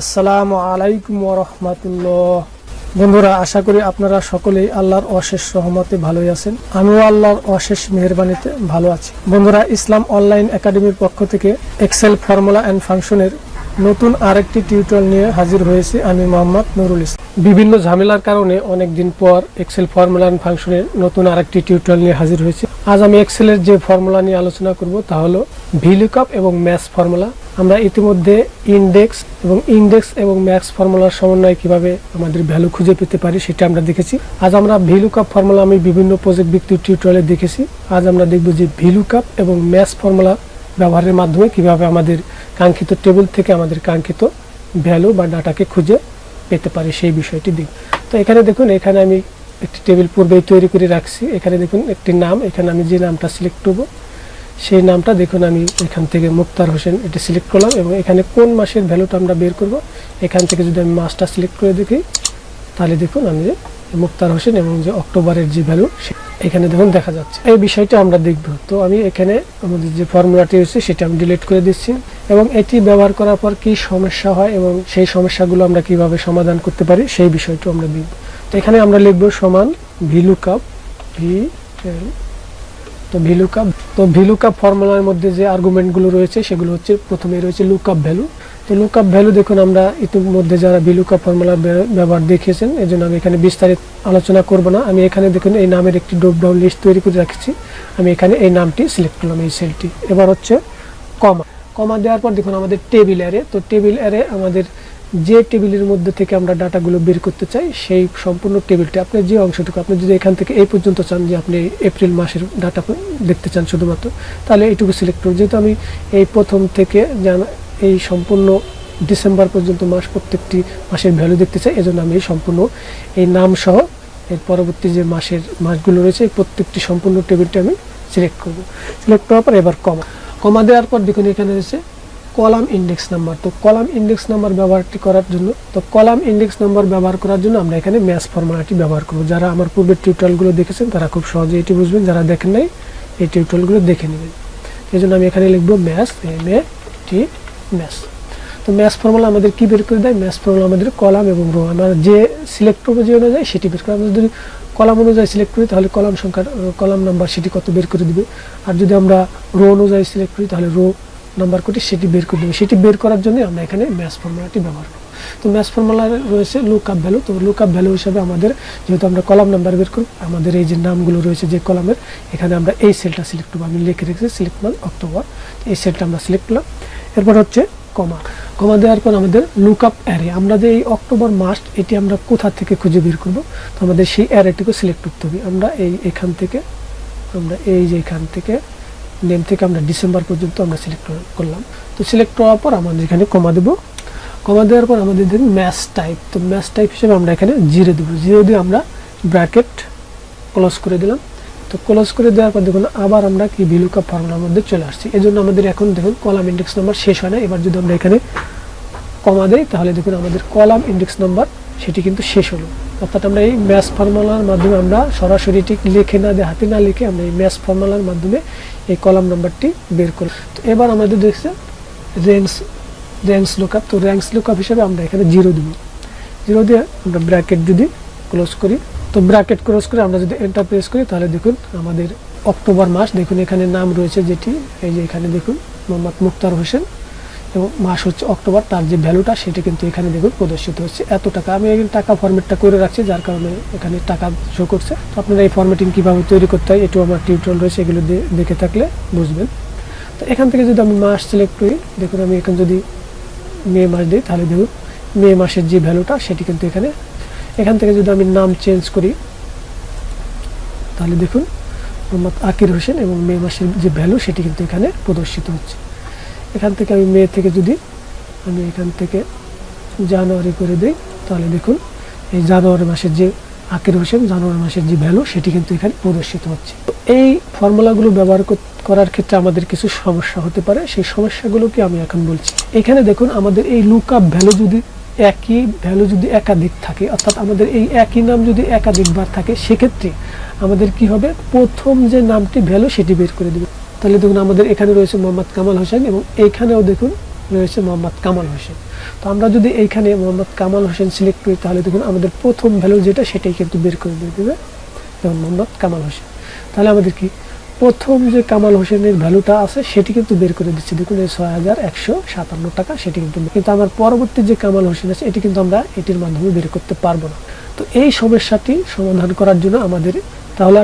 আসসালামু আলাইকুম ওয়া রাহমাতুল্লাহ। বন্ধুরা, আশা করি আপনারা সকলেই আল্লাহর অশেষ রহমতে ভালোই আছেন। আমিও আল্লাহর অশেষ মেহেরবানিতে ভালো আছি। বন্ধুরা, ইসলাম অনলাইন একাডেমির পক্ষ থেকে এক্সেল ফর্মুলা অ্যান্ড ফাংশনের নতুন আরেকটি টিউটোরিয়াল নিয়ে হাজির হয়েছি আমি মোহাম্মদ নুরুল ইসলাম। বিভিন্ন ঝামেলার কারণে অনেকদিন পর এক্সেল ফর্মুলা অ্যান্ড ফাংশনের নতুন আরেকটি টিউটোরিয়াল নিয়ে হাজির হয়েছি। আজ আমি এক্সেলের যে ফর্মুলা নিয়ে আলোচনা করব তা হলো ভিলুকআপ এবং ম্যাক্স ফর্মুলা। আমরা ইতিমধ্যে ইন্ডেক্স এবং ম্যাক্স ফর্মুলার সমন্বয়ে কিভাবে আমাদের ভ্যালু খুঁজে পেতে পারি সেটা আমরা দেখেছি। আজ আমরা ভিলুকআপ ফর্মুলা আমি বিভিন্ন প্রজেক্ট ভিত্তিক টিউটোরিয়ালে দেখেছি। আজ আমরা দেখব যে ভিলুকআপ এবং ম্যাক্স ফর্মুলা ব্যবহারের মাধ্যমে কিভাবে আমাদের কাঙ্ক্ষিত টেবিল থেকে আমাদের কাঙ্ক্ষিত ভ্যালু বা ডাটাকে খুঁজে পেতে পারি সেই বিষয়টি দেখব। তো এখানে দেখুন, এখানে আমি একটি টেবিল পূর্বেই তৈরি করে রাখছি। এখানে দেখুন একটি নাম, এখানে আমি যে নামটা সিলেক্ট করব সেই নামটা দেখুন আমি এখান থেকে মুক্তার হোসেন এটি সিলেক্ট করলাম এবং এখানে কোন মাসের ভ্যালুটা আমরা বের করব এখান থেকে যদি আমি মাসটা সিলেক্ট করে দেখি তাহলে দেখুন আমি যে মুক্তার হোসেন এবং যে অক্টোবরের যে ভ্যালু এখানে দেখুন দেখা যাচ্ছে। এই বিষয়টা আমরা দেখব। তো আমি এখানে আমাদের যে ফর্মুলাটি রয়েছে সেটা আমি ডিলিট করে দিচ্ছি এবং এটি ব্যবহার করার পর কি সমস্যা হয় এবং সেই সমস্যাগুলো আমরা কিভাবে সমাধান করতে পারি সেই বিষয়টা আমরা দেখব। তো এখানে আমরা লিখব সমান ভিলুকআপ ভিলুকআপ ফর্মুলার মধ্যে যে আর্গুমেন্টগুলো রয়েছে সেগুলো হচ্ছে, প্রথমে রয়েছে লুকআপ ভ্যালু। তো লুকআপ ভ্যালু দেখুন আমরা ইতিমধ্যে যারা ভিলুকআপ ফর্মুলার ব্যবহার দেখিয়েছেন, এজন্য আমি এখানে বিস্তারিত আলোচনা করব না। আমি এখানে দেখুন এই নামের একটি ড্রপ ডাউন লিস্ট তৈরি করে রাখছি। আমি এখানে এই নামটি সিলেক্ট করলাম, এই সেলটি। এবার হচ্ছে কমা দেওয়ার পর দেখুন আমাদের টেবিল অ্যারে। তো টেবিল অ্যারে আমাদের যে টেবিলের মধ্যে থেকে আমরা ডাটাগুলো বের করতে চাই সেই সম্পূর্ণ টেবিলটা, আপনার যে অংশটুকু, আপনি যদি এখান থেকে এই পর্যন্ত চান যে আপনি এপ্রিল মাসের ডাটা দেখতে চান শুধুমাত্র, তাহলে এইটুকু সিলেক্ট করুন। যেহেতু আমি এই প্রথম থেকে এই সম্পূর্ণ ডিসেম্বর পর্যন্ত প্রত্যেকটি মাসের ভ্যালু দেখতে চাই, এজন্য আমি এই সম্পূর্ণ এই নাম সহ এর পরবর্তী যে মাসগুলো রয়েছে এই প্রত্যেকটি সম্পূর্ণ টেবিলটা আমি সিলেক্ট করব। সিলেক্ট করার পর এবার কমা দেওয়ার পর দেখুন এখানে রয়েছে কলাম ইন্ডেক্স নাম্বার। তো কলাম ইন্ডেক্স নাম্বার ব্যবহারটি করার জন্য আমরা এখানে ম্যাথ ফর্মুলাটি ব্যবহার করব। যারা আমার পূর্বের টিউটোরিয়ালগুলো দেখেছেন তারা খুব সহজে এটি বুঝবেন, যারা দেখেন নাই এই টিউটোরিয়ালগুলো দেখে নেবেন। এই জন্য আমি এখানে লিখব ম্যাথ, ম্যাথ। তো ম্যাথ ফর্মুলা আমাদের কি বের করে দেয়? ম্যাথ ফর্মুলা আমাদের কলাম এবং রো, আমরা যে সিলেক্ট করবো যে অনুযায়ী সেটি বের করে। আমরা যদি কলাম অনুযায়ী সিলেক্ট করি তাহলে কলাম নাম্বার সেটি কত বের করে দিবে, আর যদি আমরা রো অনুযায়ী সিলেক্ট করি তাহলে রো নাম্বার কোটি সেটি বের করে দেবে। সেটি বের করার জন্য আমরা এখানে ম্যাথ ফর্মুলাটি ব্যবহার করব। তো ম্যাথ ফর্মুলা রয়েছে লুকআপ ভ্যালু। তো লুকআপ ভ্যালু হিসাবে আমাদের, যেহেতু আমরা কলাম নাম্বার বের করব, আমাদের এই যে নামগুলো রয়েছে যে কলামের, এখানে আমরা এই সেলটা সিলেক্ট করবো। আমি লিখে রেখেছি সিলেক্ট মান্থ অক্টোবর, এই সেলটা আমরা সিলেক্ট করলাম। এরপর হচ্ছে কমা দেওয়ার পর আমাদের লুকআপ অ্যারে। আমরা যে এই অক্টোবর মাস এটি আমরা কোথা থেকে খুঁজে বের করব, তো আমাদের সেই অ্যারেটিকে সিলেক্ট করতে হবে। আমরা এখান থেকে নেম থেকে আমরা ডিসেম্বর পর্যন্ত আমরা সিলেক্ট করলাম। তো সিলেক্ট করার পর আমাদের এখানে কমা দেবো। কমা দেওয়ার পর আমাদের দেখুন ম্যাথ টাইপ। তো ম্যাথ টাইপ হিসেবে আমরা এখানে 0 দেবো। 0 দিয়ে আমরা ব্র্যাকেট ক্লোজ করে দিলাম। তো ক্লোজ করে দেওয়ার পর দেখুন আবার আমরা কি ভিলুকআপ ফর্মুলার মধ্যে চলে আসছি। এই জন্য আমাদের এখন দেখুন কলাম ইন্ডেক্স নাম্বার শেষ হয় না। এবার যদি আমরা এখানে কমা দেই তাহলে দেখুন আমাদের কলাম ইন্ডেক্স নাম্বার সেটি কিন্তু শেষ হলো। অর্থাৎ আমরা এই ম্যাথ ফর্মুলার মাধ্যমে আমরা সরাসরি ঠিক লিখে না দিয়ে, হাতে না লিখে আমরা এই ম্যাথ ফর্মুলার মাধ্যমে এই কলাম নাম্বারটি বের করি। তো এবার আমাদের দেখছে র্যাঙ্কস লুকআপ। তো র্যাঙ্কস লুকআপ হিসেবে আমরা এখানে 0 দেব। 0 দিয়ে আমরা ব্র্যাকেট যদি ক্লোজ করি, তো ব্র্যাকেট ক্লোজ করে আমরা যদি এন্টার প্রেস করি তাহলে দেখুন আমাদের অক্টোবর মাস, দেখুন এখানে নাম রয়েছে যেটি, এই যে এখানে দেখুন মোহাম্মদ মুক্তার হোসেন এবং মাস হচ্ছে অক্টোবর, তার যে ভ্যালুটা সেটি কিন্তু এখানে দেখুন প্রদর্শিত হচ্ছে এত টাকা। আমি এখানে টাকা ফরম্যাটটা করে রাখছি, যার কারণে এখানে টাকা শো করছে। তো আপনারা এই ফরম্যাটিং কীভাবে তৈরি করতে হয় এটাও আমার টিউটোরিয়াল রয়েছে, এগুলো দেখে থাকলে বুঝবেন। তো এখান থেকে যদি আমি মাস সিলেক্ট করি, দেখুন আমি এখানে যদি মে মাস দিই তাহলে দেখুন মে মাসের যে ভ্যালুটা সেটি কিন্তু এখান থেকে যদি আমি নাম চেঞ্জ করি তাহলে দেখুন মোহাম্মদ আকির হোসেন এবং মে মাসের যে ভ্যালু সেটি কিন্তু এখানে প্রদর্শিত হচ্ছে। এখান থেকে আমি মে থেকে যদি আমি এখান থেকে জানুয়ারি করে দিই তাহলে দেখুন এই জানুয়ারি মাসের যে আকির হোসেন জানুয়ারি মাসের যে ভ্যালু সেটি কিন্তু এখানে প্রদর্শিত হচ্ছে। এই ফর্মুলাগুলো ব্যবহার করার ক্ষেত্রে আমাদের কিছু সমস্যা হতে পারে, সেই সমস্যাগুলোকে আমি এখন বলছি। এখানে দেখুন আমাদের এই লুকআপ ভ্যালু যদি একাধিক থাকে, অর্থাৎ আমাদের এই একই নাম যদি একাধিকবার থাকে, সেক্ষেত্রে আমাদের কি হবে, প্রথম যে নামটি ভ্যালু সেটি বের করে দেবে। তাহলে দেখুন আমাদের এখানে রয়েছে মোহাম্মদ কামাল হোসেন এবং এইখানেও দেখুন রয়েছে মোহাম্মদ কামাল হোসেন। তো আমরা যদি এইখানে মোহাম্মদ কামাল হোসেন সিলেক্ট করি তাহলে দেখুন আমাদের প্রথম ভ্যালু যেটা সেটাই কিন্তু বের করে দিয়ে দেবে, যেমন মোহাম্মদ কামাল হোসেন। তাহলে আমাদের কি প্রথম যে কামাল হোসেনের ভ্যালুটা আছে সেটি কিন্তু বের করে দিচ্ছে, দেখুন এই 6157 টাকা সেটি কিন্তু। কিন্তু আমার পরবর্তী যে কামাল হোসেন আছে এটি কিন্তু আমরা এটির মাধ্যমে বের করতে পারবো না। তো এই সমস্যাটি সমাধান করার জন্য আমাদের তাহলে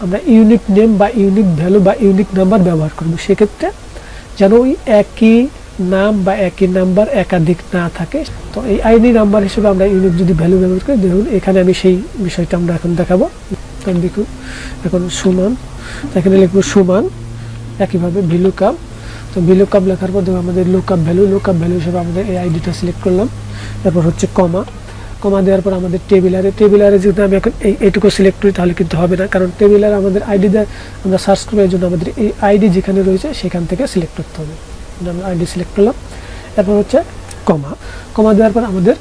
আমরা ইউনিক নেম বা ইউনিক ভ্যালু বা ইউনিক নাম্বার ব্যবহার করব। সেক্ষেত্রে যেন ওই একই নাম বা একই নাম্বার একাধিক না থাকে। তো এই আইডি নাম্বার হিসেবে আমরা ইউনিক যদি ভ্যালু ব্যবহার করি, দেখুন এখানে আমি সেই বিষয়টা আমরা এখন দেখাবো। দেখুন এখন সমান, এখানে লিখবো সমান, একইভাবে VLOOKUP। তো VLOOKUP লেখার পর দেখুন আমাদের লুকআপ ভ্যালু হিসেবে আমাদের এই আইডিটা সিলেক্ট করলাম। তারপর হচ্ছে কমা দেওয়ার পর আমাদের টেবিলারে যদি আমি এখন এইটুকু সিলেক্ট করি তাহলে কিন্তু হবে না, কারণ টেবিলারে আমাদের আইডি আমরা সার্চ করবো, এই জন্য আমাদের এই আইডি যেখানে রয়েছে সেখান থেকে সিলেক্ট করতে হবে। আমরা আইডি সিলেক্ট করলাম, এরপর হচ্ছে কমা দেওয়ার পর আমাদের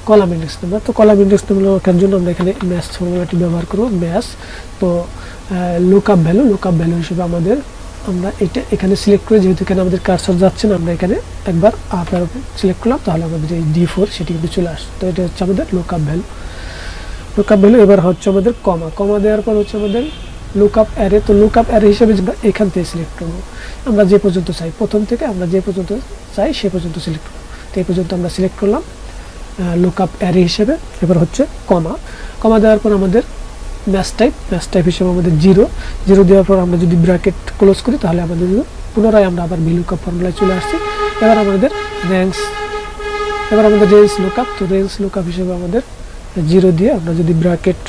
কলাম ইন্ডেক্স নাম্বার। তো কলাম ইন্ডেক্স নাম্বার লেখার জন্য আমরা এখানে ম্যাথ ফর্মুলাটি ব্যবহার করব, ম্যাথ। তো লুকআপ ভ্যালু হিসেবে আমরা এটা এখানে সিলেক্ট করে, যেহেতু এখানে আমাদের কার্সর যাচ্ছে না, আমরা এখানে একবার আপ অ্যারো সিলেক্ট করলাম, তাহলে আমাদের এই D4 সেটি কিন্তু চলে আসছে। তো এটা হচ্ছে আমাদের লুকআপ ভ্যালু। এবার হচ্ছে আমাদের কমা দেওয়ার পর হচ্ছে আমাদের লুকআপ অ্যারে। তো লুকআপ অ্যারে হিসেবে আমরা এখান থেকে সিলেক্ট করবো, আমরা যে পর্যন্ত চাই, প্রথম থেকে আমরা যে পর্যন্ত চাই সে পর্যন্ত সিলেক্ট করবো। তো এই পর্যন্ত আমরা সিলেক্ট করলাম লুকআপ অ্যারে হিসেবে। এবার হচ্ছে কমা দেওয়ার পর আমাদের ম্যাচ টাইপ হিসেবে আমাদের জিরো দেওয়ার পর আমরা যদি ব্র্যাকেট ক্লোজ করি তাহলে আমাদের পুনরায় আমরা আবার VLOOKUP ফর্মুলায় চলে আসছি। এবার আমাদের রেঞ্জ লুকআপ। তো রেঞ্জ লুকআপ হিসেবে আমাদের 0 দিয়ে আমরা যদি ব্র্যাকেট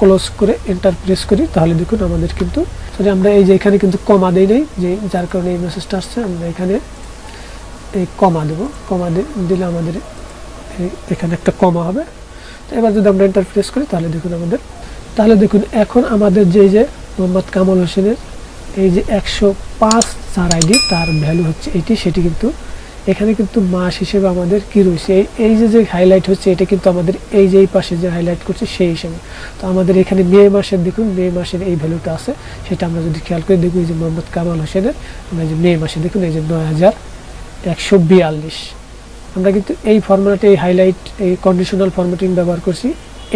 ক্লোজ করে এন্টার প্রেস করি তাহলে দেখুন আমাদের কিন্তু আমরা এই যে এখানে কিন্তু কমা দেই নাই, যে যার কারণে এই মেসেজটা আসছে। আমরা এখানে এই কমা দেবো, দিলে আমাদের এখানে একটা কমা হবে। তো এবার যদি আমরা এন্টার প্রেস করি তাহলে দেখুন এখন আমাদের যে মোহাম্মদ কামাল হোসেনের এই যে 105 যার আইডি তার ভ্যালু হচ্ছে এটি, সেটি কিন্তু এখানে কিন্তু মাস হিসেবে আমাদের কি রয়েছে, এই যে হাইলাইট হচ্ছে এটা কিন্তু আমাদের এই যে পাশে যে হাইলাইট করছে সেই হিসেবে। তো আমাদের এখানে মে মাসের দেখুন মে মাসের এই ভ্যালুটা আছে, সেটা আমরা যদি খেয়াল করে দেখব, এই যে মোহাম্মদ কামাল হোসেনের আমরা যে মে মাসে দেখুন এই যে 9142। আমরা কিন্তু এই ফর্মুলাটি এই হাইলাইট এই কন্ডিশনাল ফরম্যাটিং ব্যবহার করছি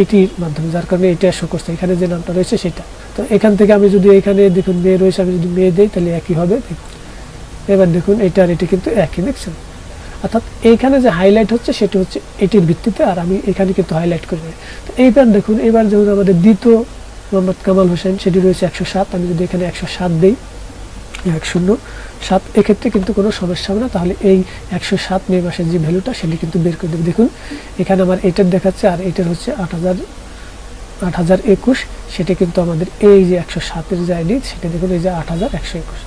এটির মাধ্যমে, যার কারণে এটা শো করছে এখানে যে নামটা রয়েছে সেটা। তো এখান থেকে আমি যদি এখানে দেখুন মে রয়েছে, আমি যদি মে দেই তাহলে একই হবে। এবার দেখুন এটি কিন্তু একই, দেখছেন। অর্থাৎ এইখানে যে হাইলাইট হচ্ছে সেটি হচ্ছে এটির ভিত্তিতে, আর আমি এখানে কিন্তু হাইলাইট করি। তো এইবার দেখুন, এবার যেহেতু আমাদের দ্বিতীয় মোহাম্মদ কামাল হোসেন সেটি রয়েছে 107, আমি যদি এখানে 107 দিই 107, এক্ষেত্রে কিন্তু কোনো সমস্যা হবে না। তাহলে এই 107 মে মাসের যে ভ্যালুটা সেটি কিন্তু বের করে দেবে। দেখুন এখানে আমার এটার দেখাচ্ছে, আর এটার হচ্ছে 8021, সেটা কিন্তু আমাদের এই যে 107-এর যে আইডি সেটা দেখুন এই যে 8121।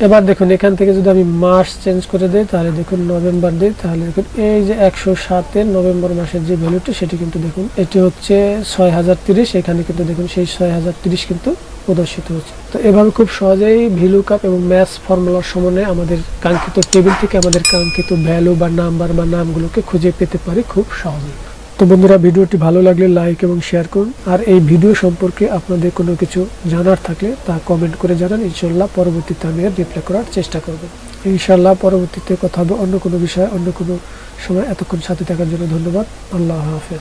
এবার দেখুন এখান থেকে যদি আমি মাস চেঞ্জ করে দেই তাহলে দেখুন নভেম্বর দিই, তাহলে দেখুন এই যে 107-এর নভেম্বর মাসের যে ভ্যালুটি সেটি কিন্তু দেখুন এটি হচ্ছে 6030, এখানে কিন্তু দেখুন সেই 6030 কিন্তু প্রদর্শিত হচ্ছে। তো এভাবে খুব সহজেই VLOOKUP এবং ম্যাথ ফর্মুলার সমন্বয়ে আমাদের কাঙ্ক্ষিত টেবিল থেকে আমাদের কাঙ্ক্ষিত ভ্যালু বা নাম্বার বা নামগুলোকে খুঁজে পেতে পারি খুব সহজেই। তো বন্ধুরা, ভিডিওটি ভালো লাগলে লাইক এবং শেয়ার করুন, আর এই ভিডিও সম্পর্কে আপনাদের কোনো কিছু জানার থাকলে তা কমেন্ট করে জানান। ইনশাআল্লাহ পরবর্তীতে আমি রিপ্লাই করার চেষ্টা করব। ইনশাআল্লাহ পরবর্তীতে কথা হবে অন্য কোনো বিষয়ে, অন্য কোনো সময়। এতক্ষণ সাথে থাকার জন্য ধন্যবাদ। আল্লাহ হাফেজ।